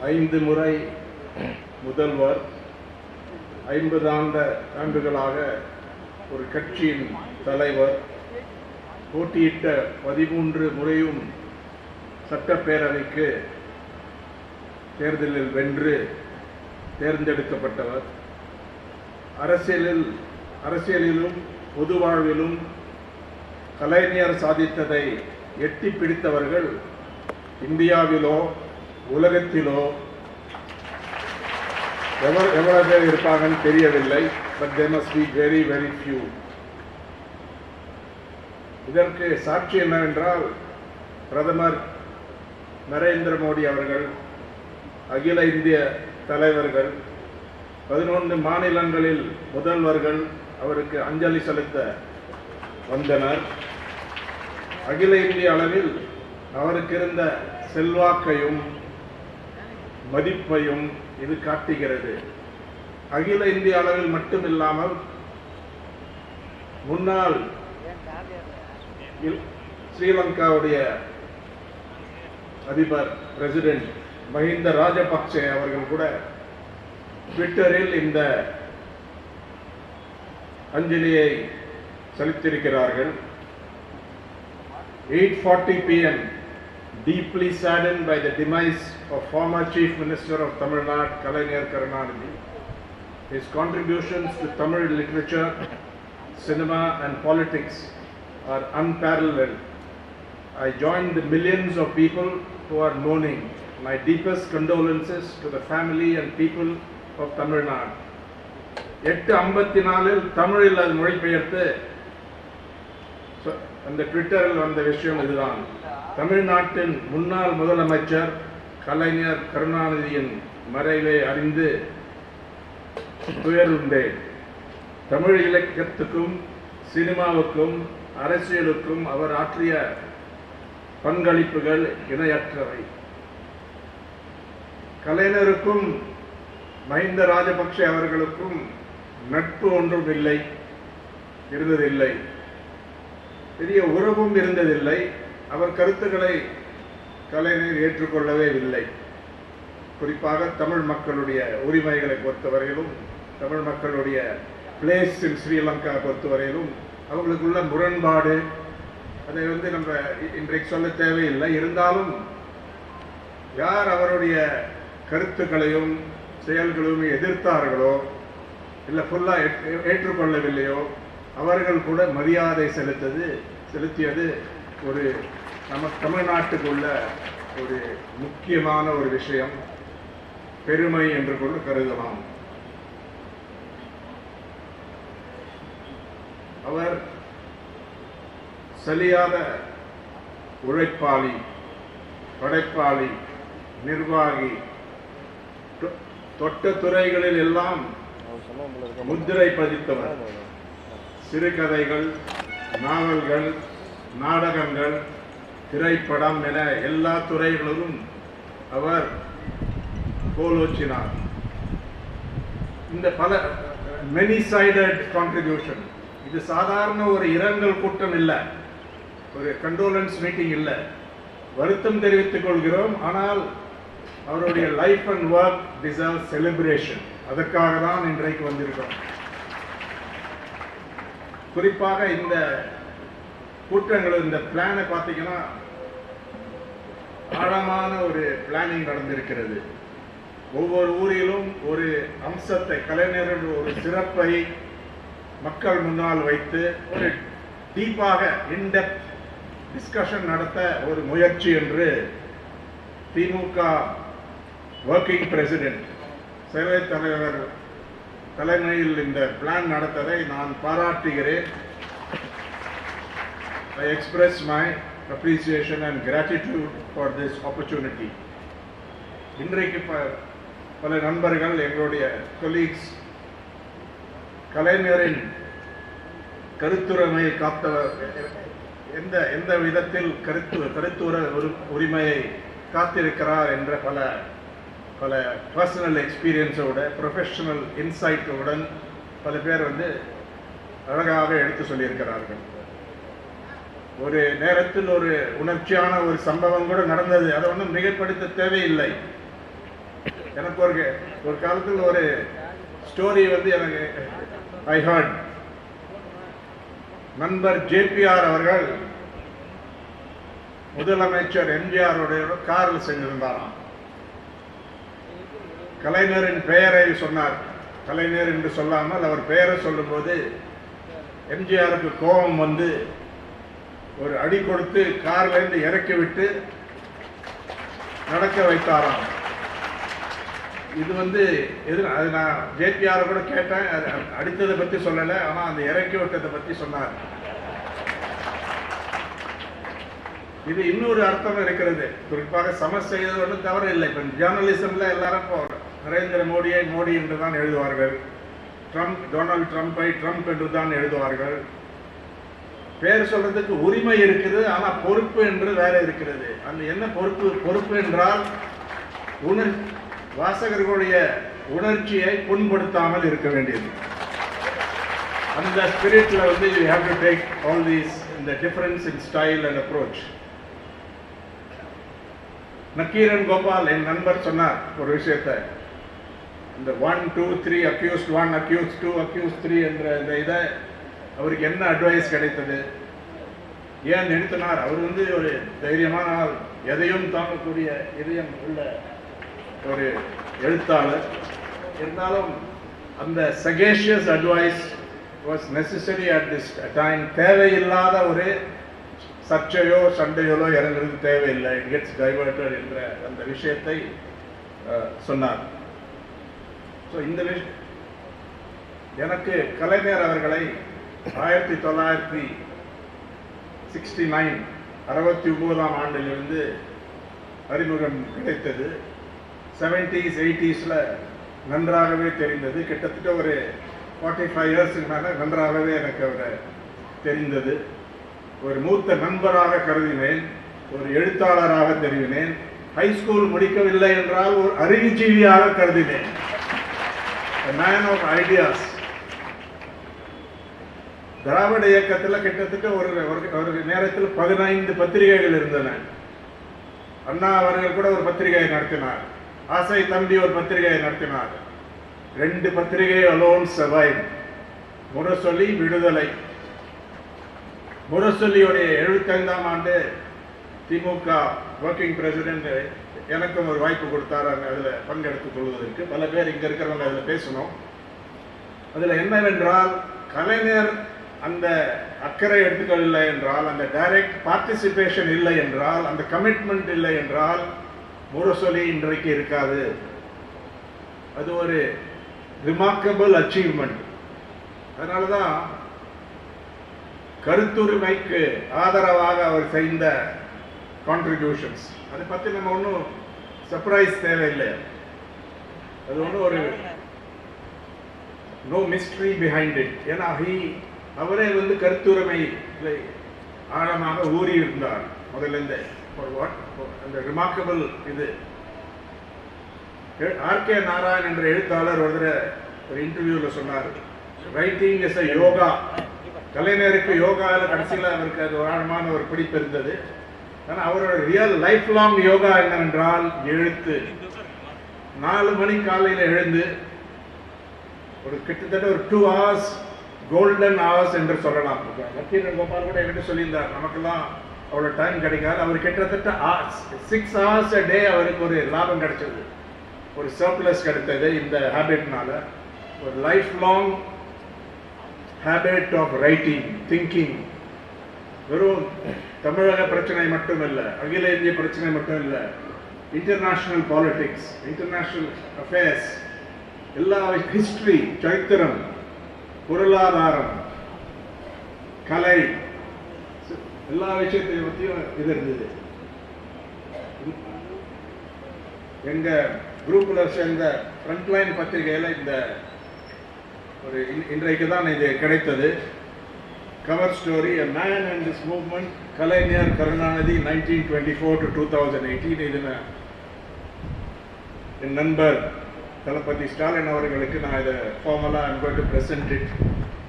5 முறை முதல்வர், 50 ஆண்டுகளாக ஒரு கட்சியின் தலைவர், போட்டியிட்ட 13 முறையும் சட்டப்பேரவைக்கு தேர்தலில் வென்று தேர்ந்தெடுக்கப்பட்டவர். அரசியலிலும் பொது வாழ்விலும் கலைஞர் சாதித்ததை எட்டி பிடித்தவர்கள் இந்தியாவிலோ உலகத்திலோ எவ்வளவு பேர் இருப்பாங்கன்னு தெரியவில்லை. But there must be very very few. இதற்கு சாட்சி என்னவென்றால், பிரதமர் நரேந்திர மோடி அவர்கள், அகில இந்திய தலைவர்கள், 11 மாநிலங்களில் முதல்வர்கள் அவருக்கு அஞ்சலி செலுத்த வந்தனர். அகில இந்திய அளவில் அவருக்கு இருந்த செல்வாக்கையும் மதிப்பையும் இது காட்டுகிறது. அகில இந்திய அளவில் மட்டுமில்லாமல் முன்னாள் ஸ்ரீலங்காவுடைய அதிபர் பிரசிடென்ட் மஹிந்த ராஜபக்சே அவர்கள் கூட ட்விட்டரில் இந்த அஞ்சலியை செலுத்தியிருக்கிறார்கள். 8:40 PM, deeply saddened by the demise of former Chief Minister of Tamil Nadu, Kalaignar Karunanidhi. His contributions to Tamil literature, cinema and politics are unparalleled. I join the millions of people who are mourning. My deepest condolences to the family and people of Tamil Nadu. 8:54 தமிழில் அது மொழிபெயர்த்து அந்த ட்விட்டரில் வந்த விஷயம் இதுதான். தமிழ்நாட்டின் முன்னாள் முதலமைச்சர் கலைஞர் கருணாநிதியின் மறைவை அறிந்து துயருண்டேன். தமிழ் இலக்கியத்துக்கும் சினிமாவுக்கும் அரசியலுக்கும் அவர் ஆற்றிய பங்களிப்புகள் இணையற்றவை. கலைஞருக்கும் மஹிந்த ராஜபக்சே அவர்களுக்கும் நட்பு ஒன்றும் இருந்ததில்லை, பெரிய உறவும் இருந்ததில்லை. அவர் கருத்துக்களை கலைஞர் ஏற்றுக்கொள்ளவே இல்லை. குறிப்பாக தமிழ் மக்களுடைய உரிமைகளை பொறுத்தவரையிலும், தமிழ் மக்களுடைய பிளேஸ் இன் ஸ்ரீலங்கா பொறுத்தவரையிலும் அவங்களுக்குள்ள முரண்பாடு, அதை நம்ம இன்றைக்கு சொல்ல தேவையில்லை. இருந்தாலும் யார் அவருடைய கருத்துக்களையும் செயல்களையும் எதிர்த்தார்களோ இல்லை ஃபுல்லாக ஏற்றுக்கொள்ளவில்லையோ அவர்கள் கூட மரியாதை செலுத்தியது ஒரு நம்ம தமிழ்நாட்டுக்குள்ள ஒரு முக்கியமான ஒரு விஷயம், பெருமை என்று கூட கருதலாம். அவர் சலியாத உழைப்பாளி, படைப்பாளி, நிர்வாகி, தொட்ட துறைகளில் எல்லாம் முத்திரை பதித்தவர். சிறுகதைகள், நாவல்கள், நாடகங்கள், திரைப்படம் என எல்லா துறைகளிலும் அவர் கோலோச்சினார். இந்த பல மெனி சைடட் கான்ட்ரிபியூஷன், இது சாதாரண ஒரு இரங்கல் கூட்டம் இல்லை, ஒரு கண்டோலன்ஸ் மீட்டிங் இல்லை. வருத்தம் தெரிவித்துக் கொள்கிறோம், ஆனால் அவருடைய life and work deserve celebration. அதற்காக தான் இன்றைக்கு வந்திருக்கிறோம். குறிப்பாக இந்த கூட்டங்கள், இந்த பிளானை பார்த்தீங்கன்னா ஆழமான ஒரு பிளானிங் நடந்திருக்கிறது. ஒவ்வொரு ஊரிலும் ஒரு அம்சத்தை, கலைஞர்கள் ஒரு சிறப்பை மக்கள் முன்னால் வைத்து ஒரு டீப்பாக இன்டெப்த் டிஸ்கஷன் நடத்த ஒரு முயற்சி என்று திமுக ஒர்க்கிங் பிரசிடென்ட், செயலர் தலைவர் தலைமையில் இந்த பிளான் நடத்ததை நான் பாராட்டுகிறேன். I express my appreciation and gratitude for this opportunity. இன்றைக்கு பல நண்பர்கள், எங்களுடைய கொலீக்ஸ், கலைஞரின் கருத்துரிமையை காத்தவர், எந்த விதத்தில் கருத்துர உரிமையை காத்திருக்கிறார் என்ற பல பர்சனல் எக்ஸ்பீரியன்ஸோட, ப்ரொஃபஷனல் இன்சைட்டோடன் பல பேர் அழகாக எடுத்து சொல்லியிருக்கிறார்கள். ஒரு நேரத்தில் ஒரு உணர்ச்சியான ஒரு சம்பவம் கூட நடந்தது. அதை மிகைப்படுத்த தேவையில்லை. எனக்கு ஒரு காலத்தில் ஒரு ஸ்டோரி வந்து எனக்கு ஐ ஹர்ட். நண்பர் ஜேபிஆர் அவர்கள் முதலமைச்சர் எம்ஜிஆருடைய காரில் சென்றிருந்தாராம். கலைஞரின் பெயரை சொன்னார். கலைஞர் என்று சொல்லாமல் அவர் பெயரை சொல்லும்போது எம்ஜிஆருக்கு கோபம் வந்து ஒரு அடி கொடுத்து காரிலிருந்து இறக்கி விட்டு நடக்க வைத்தாராம். இது வந்து அது நான் ஜேபிஆர் கூட கேட்டேன். அடித்ததை பற்றி சொல்லலை, ஆனால் அந்த இறக்கி விட்டதை பற்றி சொன்னார். இது இன்னொரு அர்த்தம் இருக்கிறது. குறிப்பாக சமஸ் செய்வது ஒன்றும் தவறு இல்லை. இப்போ ஜேர்னலிசம்ல எல்லாரும் நரேந்திர மோடியை மோடி என்று தான் எழுதுவார்கள், டொனால்டு ட்ரம்பை ட்ரம்ப் என்று தான் எழுதுவார்கள். பேர் சொல்றதுக்கு உரிமை இருக்குது, ஆனா பொறுப்பு என்று வேற இருக்கிறது. அந்த என்ன பொறுப்பு? பொறுப்பு என்றால் வாசகர்களுடைய உணர்ச்சியை புண்படுத்தாமல் இருக்க வேண்டியது. அந்த ஸ்பிரிட்ல வந்து you have to take all these in the difference in style and approach. Nakkheeran Gopal என் நண்பர் சொன்னார் ஒரு விஷயத்தை. இந்த 1 2 3 accused 1 accused 2 accused 3 என்ற இந்த இதை அவருக்கு என்ன அட்வைஸ் கிடைத்தது, ஏன் நிறுத்தினார்? அவர் வந்து ஒரு தைரியமான ஆள், எதையும் தாங்கக்கூடிய இதயம் உள்ள ஒரு எழுத்தாளர். இருந்தாலும் அந்த sagacious advice was necessary at this time. தேவையில்லாத ஒரு சர்ச்சையோ சண்டையோ இறங்குறது தேவையில்லை, இட் கெட்ஸ் டைவர்டட் என்ற அந்த விஷயத்தை சொன்னார். ஸோ இந்த எனக்கு கலைஞர் அவர்களை 1969 69ஆம் ஆண்டிலிருந்து அறிமுகம் கிடைத்தது. 70s 80sல நன்றாகவே தெரிந்தது. கிட்டத்தட்ட ஒரு 45 இயர்ஸுக்கு மேலே நன்றாகவே எனக்கு அவரை தெரிந்தது. ஒரு மூத்த நண்பராக கருதினேன், ஒரு எழுத்தாளராக தெரிவினேன். ஹைஸ்கூல் முடிக்கவில்லை என்றால் ஒரு அறிவுஜீவியாக கருதினேன். Man of ideas. திராவிட இயக்கத்தில் கிட்டத்தட்ட ஒரு நேரத்தில் 15 பத்திரிகைகள் இருந்தன. அண்ணா அவர்கள் கூட ஒரு பத்திரிகையை நடத்தினார். ஆசை தம்பி ஒரு பத்திரிகையை நடத்தினார். 2 பத்திரிகை அலோன் சர்வைவ். முரசொலி, விடுதலை. முரசொலியுடைய 75ஆம் ஆண்டு திமுக ஒர்க்கிங் பிரசிடென்ட் எனக்கும் ஒரு வாய்ப்பு கொடுத்தார் அதில் பங்கெடுத்துக் கொள்வதற்கு. பல பேர் இங்கே இருக்கிறவங்க அதில் பேசணும். அதில் என்னவென்றால், கலைஞர் அந்த அக்கறை எடுத்துக்கொள்ளவில்லை என்றால், அந்த டைரக்ட் பார்ட்டிசிபேஷன் இல்லை என்றால், அந்த கமிட்மெண்ட் இல்லை என்றால் முரசொலி இன்றைக்கு இருக்காது. அது ஒரு ரிமார்க்கபிள் அச்சீவ்மெண்ட். அதனால தான் கருத்துரிமைக்கு ஆதரவாக அவர் செய்த கான்ட்ரிபியூஷன்ஸ், அதை பற்றி நம்ம ஒன்றும் சர்ப்ரைஸ் தேவையில்லை. அது ஒன்றும் ஒரு நோ மிஸ்ட்ரி பிஹைண்ட் இட். ஏன்னா அவரே வந்து கருத்துரிமை ஆழமாக ஊறி இருந்தார் முதல்ல. அந்த ரிமார்க்கபிள் இது ஆர்.கே. நாராயண் என்ற எழுத்தாளர் ஒரு இன்டர்வியூவில் சொன்னார், ரைட்டிங் இஸ் அ யோகா. கலைஞருக்கு யோகாவில் கடைசியில் அவருக்கு அது ஆழமான ஒரு பிடிப்பு இருந்தது. ஆனால் அவரோட ரியல் லைஃப் லாங் யோகா என்னவென்றால் எழுத்து. 4 மணி காலையில் எழுந்து ஒரு கிட்டத்தட்ட ஒரு 2 hours கோல்டன் ஹவர்ஸ் என்று சொல்லலாம். நக்கீரன் கோபால் கூட என்கிட்ட சொல்லியிருந்தார், நமக்கெல்லாம் அவ்வளோ டைம் கிடைக்காது. அவர் கிட்டத்தட்ட 6 hours a day அவருக்கு ஒரு லாபம் கிடைச்சது, ஒரு சர்ப்ளஸ் கிடைத்தது இந்த ஹேபிட்னால. ஒரு life long habit of writing, thinking. வெறும் தமிழக பிரச்சனை மட்டும் இல்லை, அகில இந்திய பிரச்சனை மட்டும் இல்லை, இன்டர்நேஷனல் பாலிடிக்ஸ், இன்டர்நேஷனல் அஃபேர்ஸ், எல்லா ஹிஸ்டரி, சரித்திரம், பொருளாதாரம், கலை, எல்லா விஷயத்தை பற்றியும் இது இருந்தது. எங்க குரூப்ல சேர்ந்த ஃப்ரண்ட்லைன் பத்திரிகையில் இந்த ஒரு இன்றைக்கு தான் இது கிடைத்தது. Cover story, A Man and His Movement, Kalaignar Karunanidhi 1924 to 2018. இதில் என் நண்பர் தளபதி ஸ்டாலின் அவர்களுக்கு நான் இதை ஃபார்மலாக I'm going to present it.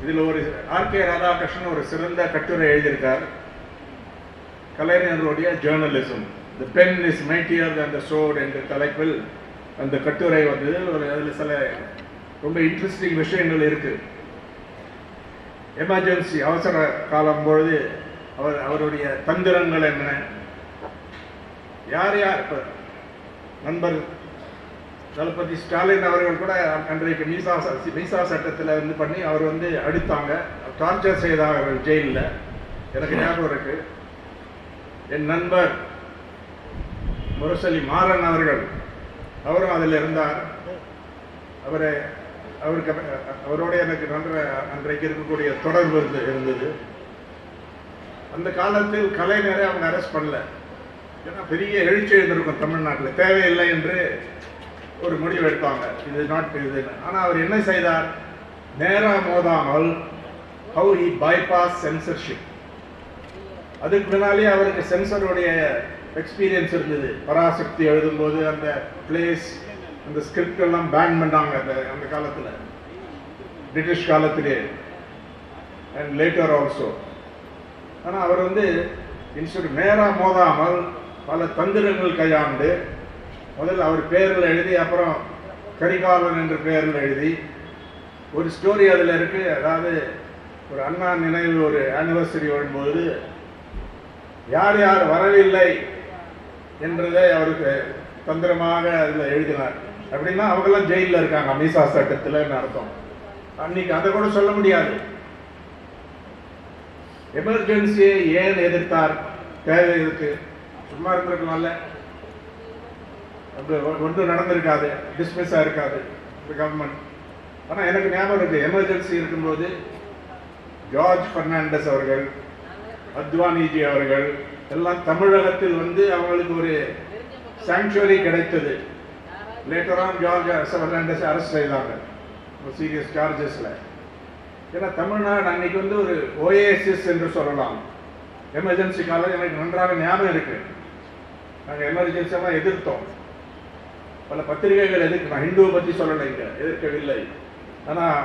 இதில் ஒரு ஆர்.கே. ராதாகிருஷ்ணன் ஒரு சிறந்த கட்டுரை எழுதியிருக்கார். கலைஞருடைய journalism, the pen is mightier than the sword என்ற தலைப்பில் அந்த கட்டுரை வந்தது. அதில் சில ரொம்ப இன்ட்ரெஸ்டிங் விஷயங்கள் இருக்கு. எமர்ஜென்சி அவசர காலம் பொழுது அவருடைய தந்திரங்கள் என்ன, யார் யார் இப்போ நண்பர் தளபதி ஸ்டாலின் அவர்கள் கூட அன்றைக்கு மீசா சட்டத்தில் பண்ணி அவர் அடித்தாங்க, டார்ச்சர் செய்தார்கள் ஜெயிலில். எனக்கு ஞாபகம் இருக்கு. என் நண்பர் முரசொலி மாறன் அவரும் அதில் இருந்தார். அவரோட எனக்கு அன்றைக்கு இருக்கக்கூடிய தொடர்பு இருந்தது. அந்த காலத்தில் கலைஞரை அவங்க அரெஸ்ட் பண்ணல. ஏன்னா பெரிய எழுச்சி எழுந்திருக்கும் தமிழ்நாட்டில், தேவையில்லை என்று ஒரு முடிவு எடுத்தாங்க. இது நாட் இது. ஆனால் அவர் என்ன செய்தார்? நேராக மோதாமல் ஹவு ஹி பைபாஸ் சென்சர்ஷிப். அதுக்கு முன்னாலே அவருக்கு சென்சருடைய எக்ஸ்பீரியன்ஸ் இருந்தது. பராசக்தி எழுதும்போது அந்த பிளேஸ், அந்த ஸ்கிரிப்ட் எல்லாம் பேன் பண்ணாங்க அந்த காலத்தில், பிரிட்டிஷ் காலத்திலே அண்ட் லேட்டர் ஆல்சோ. ஆனால் அவர் இன்ஸ்டியூட் நேராக மோதாமல் பல தந்திரங்கள் கையாண்டு, முதல்ல அவர் பேரில் எழுதி, அப்புறம் கரிகாலன் என்ற பேரில் எழுதி ஒரு ஸ்டோரி அதில் இருக்கு. அதாவது ஒரு அண்ணா நினைவு ஒரு ஆனிவர்சரி வரும்போது யார் யார் வரவில்லை என்றதை அவருக்கு தந்திரமாக அதில் எழுதினார். அப்படின்னா அவங்கெல்லாம் ஜெயிலில் இருக்காங்க மீசா சட்டத்தில் அர்த்தம். அன்னைக்கு அதை கூட சொல்ல முடியாது. எமர்ஜென்சியை ஏன் எதிர்த்தார்? தேவை இருக்கு, சும்மா இருந்திருக்கலாம்ல. அப்படி ஒன்றும் நடந்திருக்காது, டிஸ்மிஸ் ஆயிருக்காது கவர்மெண்ட். ஆனால் எனக்கு ஞாபகம் இருக்கு, எமர்ஜென்சி இருக்கும்போது ஜார்ஜ் பெர்னாண்டஸ் அவர்கள், அத்வானிஜி அவர்கள் எல்லாம் தமிழகத்தில் அவங்களுக்கு ஒரு சாங்சுவரி கிடைத்தது. லேட்டரான் ஜார்ஜ் பெர்னாண்டஸ் அரெஸ்ட் செய்தாங்க சீரியஸ் சார்ஜஸ்ல. ஏன்னா தமிழ்நாடு அன்னைக்கு ஒரு ஓஏசிஸ் என்று சொல்லலாம். எமர்ஜென்சி காலம் எனக்கு நன்றாக ஞாபகம் இருக்கு. நாங்கள் எமர்ஜென்சியெல்லாம் எதிர்த்தோம். பல பத்திரிகைகள் எதிர்க்கு, நான் ஹிந்துவை பற்றி சொல்லலை, இங்கே எதிர்க்கவில்லை. ஆனால்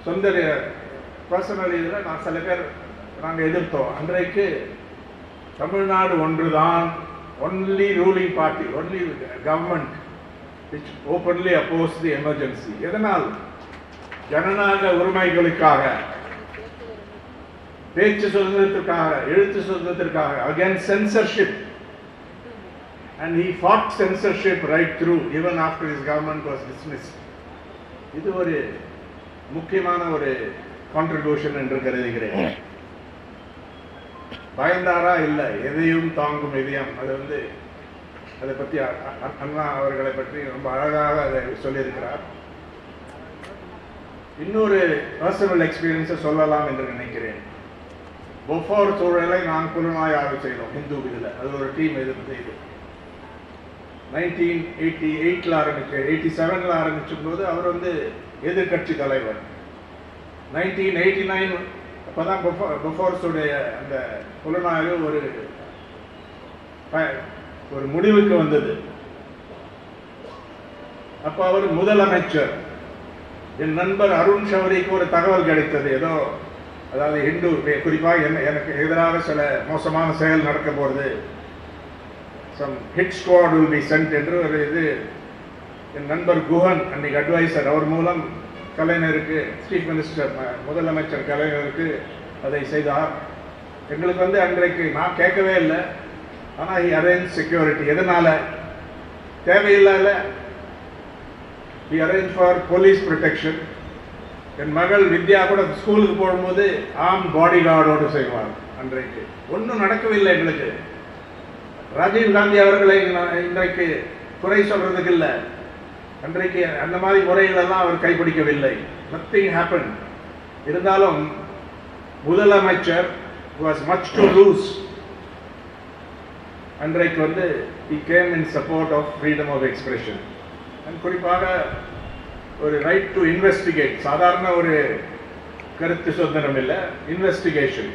சொந்த பர்சனல் இதில் நான் சில பேர் நாங்கள் எதிர்த்தோம். அன்றைக்கு தமிழ்நாடு ஒன்றுதான் only ruling party, only government which openly opposed the emergency. எதனால்? ஜனநாயக உரிமைகளுக்காக, பேச்சு சுதந்திரத்திற்காக, எழுத்து சுதந்திரத்திற்காக, against censorship. And he fought censorship right through, even after his government was dismissed. இது ஒரு முக்கியமான ஒரு கான்ட்ரிபியூஷன் என்று கருதுகிறேன். பயந்தாரா இல்லை, எதையும் தாங்கும் இதயம். அது அதை பற்றி அண்ணா அவர்களை பற்றி ரொம்ப அழகாக அதை சொல்லியிருக்கிறார். இன்னொரு பர்சனல் எக்ஸ்பீரியன்ஸை சொல்லலாம் என்று நினைக்கிறேன். பொஃபோர் சூழலை நான் புலனாய்வு செய்தோம் ஹிந்து இதில். அது ஒரு டீம் எதிர்ப்பு செய்து 1988 ஆரம்பிச்சு, 87 ஆரம்பிச்சும் போது அவர் எதிர்கட்சி தலைவர். 1989 அப்போதான் பொஃபோர்ஸுடைய அந்த புலனாய்வு ஒரு முடிவுக்கு வந்தது. அப்போ அவர் முதலமைச்சர். என் நண்பர் அருண் ஷௌரிக்கு ஒரு தகவல் கிடைத்தது. ஏதோ அதாவது ஹிந்து குறிப்பாக எனக்கு எதிராக சில மோசமான செயல் நடக்க போகிறது, some hit squad will be sent என்று ஒரு என் நண்பர் குஹன் அன்னைக்கு அட்வைசர், அவர் மூலம் கலைஞருக்கு, சீஃப் மினிஸ்டர் முதலமைச்சர் கலைஞருக்கு அதை செய்தார். எங்களுக்கு அன்றைக்கு நான் கேட்கவே இல்லை. ஆனால் ஹி அரேஞ்ச் செக்யூரிட்டி. எதனால? தேவையில்லை. He arrange for police protection. என் மகள் வித்யா கூட ஸ்கூலுக்கு போகும்போது ஆம் பாடி கார்டோடு செய்வார். அன்றைக்கு ஒன்றும் நடக்கவில்லை எங்களுக்கு. ராஜீவ் காந்தி அவர்களை இன்றைக்கு குறை சொல்றதுக்கு இல்லை. அன்றைக்கு அந்த மாதிரி முறைகளெல்லாம் அவர் கைப்பிடிக்கவில்லை. Nothing happen. இருந்தாலும் முதலமைச்சர் was much to lose. அன்றைக்கு he came in support of freedom of expression. குறிப்பாக ஒரு ரைட் டு இன்வெஸ்டிகேட், சாதாரண ஒரு கருத்து சுதந்திரம் இல்லை, இன்வெஸ்டிகேஷன்.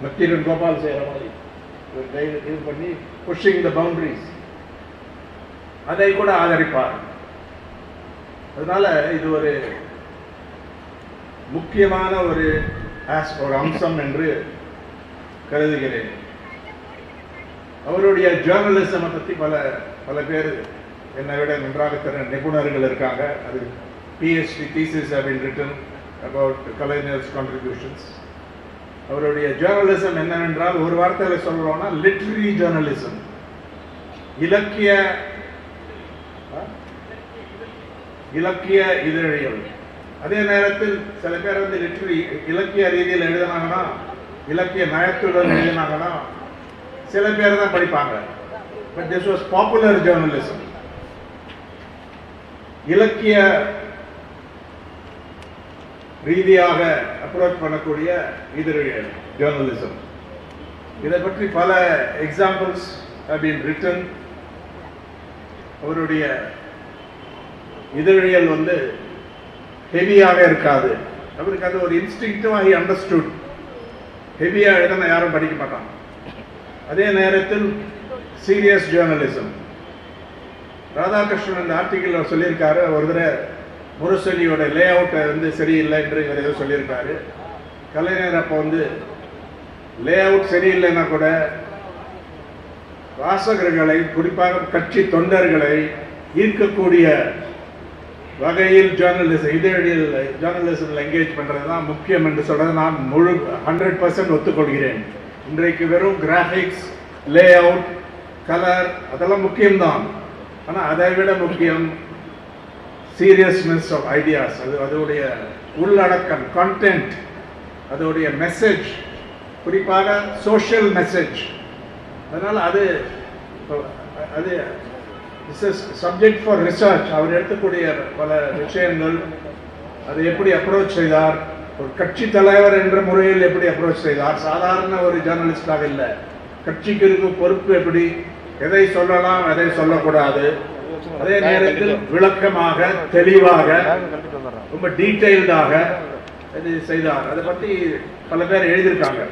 நக்கீரன் கோபால் செய்கிற மாதிரி இது பண்ணி புஷிங் த பவுண்டரிஸ், அதை கூட ஆதரிப்பார். அதனால இது ஒரு முக்கியமான ஒரு அம்சம் என்று கருதுகிறேன். அவருடைய ஜேர்னலிசம் பற்றி பல பேர் என்னை விட நன்றாக தர நிபுணர்கள் இருக்காங்க. அது PhD thesis have been written about கலைஞர்ஸ் contributions. அவருடைய ஜேர்னலிசம் என்னவென்றால் ஒரு வார்த்தையில் சொல்லணும்னா லிட்ரரி ஜேர்னலிசம், இலக்கிய இதழியல். அதே நேரத்தில் சில பேர் வந்து லிட்ரரி இலக்கிய ரீதியில் எழுதினாங்கன்னா, இலக்கிய நயத்துடன் எழுதினாங்கன்னா சில பேர் தான் படிப்பாங்க. But this was popular journalism, இலக்கிய ரீதியாக அப்ரோச் பண்ணக்கூடிய இதழியல் ஜேர்னலிசம். இதை பற்றி பல எக்ஸாம்பிள்ஸ் have been written. அவருடைய இதழியல் வந்து ஹெவியாக இருக்காது. அவருக்கு அது ஒரு இன்ஸ்டிங்டிவாக he understood. ஹெவியாக எழுதினா யாரும் படிக்க மாட்டாங்க. அதே நேரத்தில் சீரியஸ் ஜேர்னலிசம். ராதாகிருஷ்ணன் இந்த ஆர்டிக்கிள் சொல்லியிருக்காரு, ஒரு தடவை முரசொலியோட லே அவுட்டை வந்து சரியில்லை என்று இவர் ஏதோ சொல்லியிருக்காரு. கலைஞர் அப்போ வந்து லே அவுட் சரியில்லைன்னா கூட வாசகர்களை, குறிப்பாக கட்சி தொண்டர்களை ஈர்க்கக்கூடிய வகையில் ஜேர்னலிசம் என்கேஜ் பண்ணுறது தான் முக்கியம் என்று சொல்றது நான் 100% ஒத்துக்கொள்கிறேன். இன்றைக்கு வெறும் கிராஃபிக்ஸ், லே அவுட், கலர் அதெல்லாம் முக்கியம்தான். ஆனால் அதை விட முக்கியம் சீரியஸ்னஸ் ஆஃப் ஐடியாஸ். அதோடைய உள்ளடக்கம், கண்டென்ட், அதோடைய மெசேஜ், குறிப்பாக சோஷியல் மெசேஜ். அதனால் அது சப்ஜெக்ட் ஃபார் ரிசர்ச். அவர் எடுக்கக்கூடிய பல விஷயங்கள், அதை எப்படி அப்ரோச் செய்தார், ஒரு கட்சி தலைவர் என்ற முறையில் எப்படி அப்ரோச் செய்தார், சாதாரண ஒரு ஜேர்னலிஸ்டாக இல்லை, கட்சிக்கு இருக்கும் பொறுப்பு எப்படி, எதை சொல்லலாம் எதை சொல்லக்கூடாது, அதே நேரத்தில் விளக்கமாக, தெளிவாக, ரொம்ப டீட்டெயில்டாக இது செய்தார். அதை பற்றி பல பேர் எழுதியிருக்காங்க.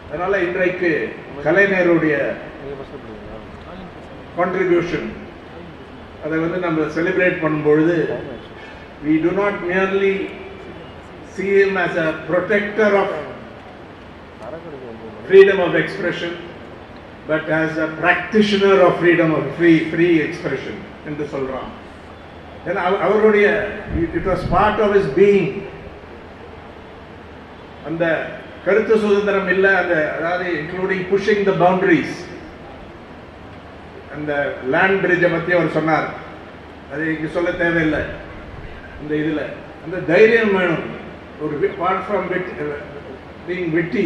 அதனால இன்றைக்கு கலைஞருடைய கான்ட்ரிபியூஷன் அதை வந்து நம்ம செலிப்ரேட் பண்ணும்பொழுது we do not merely see him as a protector of freedom of expression, but as a practitioner of freedom of free expression என்று சொல்றான். ஏன்னா அவருடைய it was part of his being. அந்த கருத்து சுதந்திரம் இல்லை, அந்த அதாவது இன்க்ளூடிங் புஷிங் த பவுண்டரிஸ். அந்த லேண்ட் பிரிட்ஜை பற்றி அவர் சொன்னார், அது இங்கே சொல்ல தேவையில்லை. இந்த இதில் அந்த தைரியம் வேணும். ஒரு apart from being witty,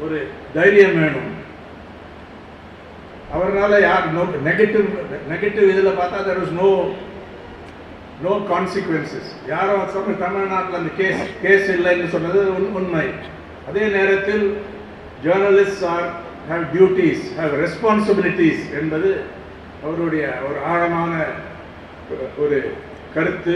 ஒரு தைரியம் வேணும். அவரால் யார் நெகட்டிவ் இதில் பார்த்தா there was no consequences. யாரும் சொல்ற தமிழ்நாட்டில் அந்த கேஸ் இல்லைன்னு சொன்னது உண்மை. அதே நேரத்தில் journalist have duties, have responsibilities என்பது அவருடைய ஒரு ஆழமான ஒரு கருத்து.